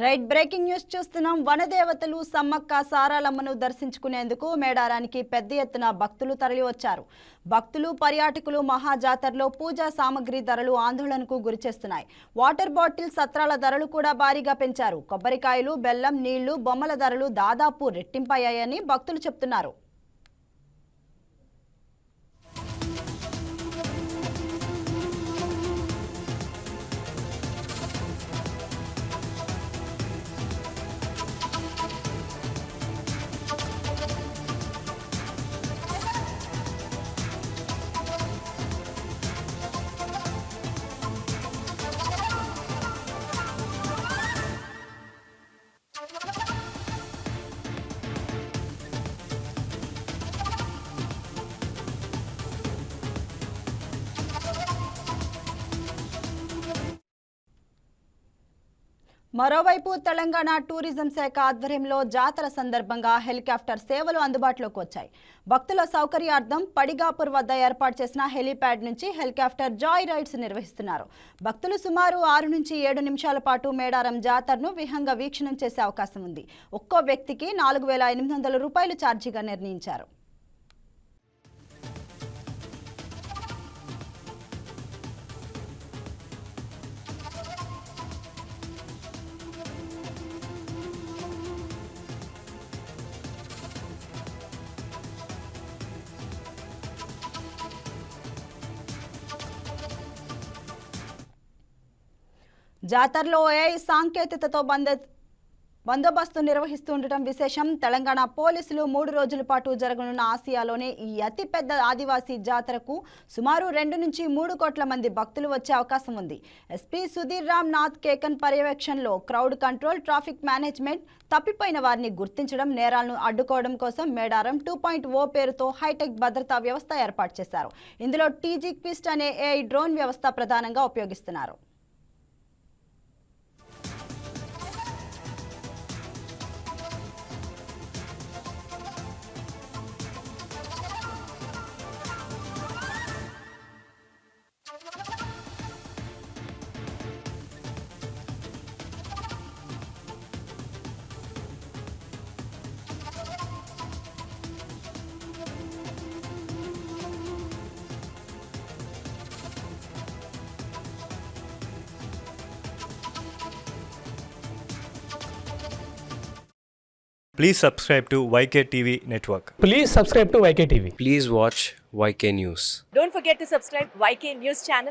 Right breaking news చూస్తున్నాం. వనదేవతలు సమ్మక్క సారాలమ్మను దర్శించుకునేందుకు మేడారానికి పెద్ద ఎత్తున భక్తులు తరలివచ్చారు. భక్తులు పర్యాటకులు మహాజాతరలో పూజా సామగ్రి ధరలు ఆందోళనకు గురిచేస్తున్నాయి. వాటర్ బాటిల్ సత్రాల ధరలు కూడా భారీగా పెంచారు. కొబ్బరికాయలు, బెల్లం, నీళ్లు, బొమ్మల ధరలు దాదాపు రెట్టింపయ్యాయని భక్తులు చెప్తున్నారు. మరోవైపు తెలంగాణ టూరిజం శాఖ ఆధ్వర్యంలో జాతర సందర్భంగా హెలికాప్టర్ సేవలు అందుబాటులోకి వచ్చాయి. భక్తుల సౌకర్యార్థం పడిగాపూర్ వద్ద ఏర్పాటు చేసిన హెలీప్యాడ్ నుంచి హెలికాప్టర్ జాయ్ రైడ్స్ నిర్వహిస్తున్నారు. భక్తులు సుమారు 6 నుంచి 7 నిమిషాల పాటు మేడారం జాతరను విహంగ వీక్షణం చేసే అవకాశం ఉంది. ఒక్కో వ్యక్తికి 4,800 రూపాయలు ఛార్జీగా నిర్ణయించారు. జాతరలో ఏఐ సాంకేతికతతో బందోబస్తు నిర్వహిస్తుండటం విశేషం. తెలంగాణ పోలీసులు 3 రోజుల పాటు జరగనున్న ఆసియాలోనే ఈ అతిపెద్ద ఆదివాసీ జాతరకు సుమారు 2 నుంచి 3 కోట్ల మంది భక్తులు వచ్చే అవకాశం ఉంది. ఎస్పీ సుధీర్ రామ్ నాథ్ కేకన్ పర్యవేక్షణలో క్రౌడ్ కంట్రోల్, ట్రాఫిక్ మేనేజ్మెంట్, తప్పిపోయిన వారిని గుర్తించడం, నేరాలను అడ్డుకోవడం కోసం మేడారం 2.0 పేరుతో హైటెక్ భద్రతా వ్యవస్థ ఏర్పాటు చేశారు. ఇందులో టీజీ క్విస్ట్ అనే ఏఐ డ్రోన్ వ్యవస్థ ప్రధానంగా ఉపయోగిస్తున్నారు. Please subscribe to YK TV Network. Please subscribe to YK TV. Please watch YK News. Don't forget to subscribe YK News channel.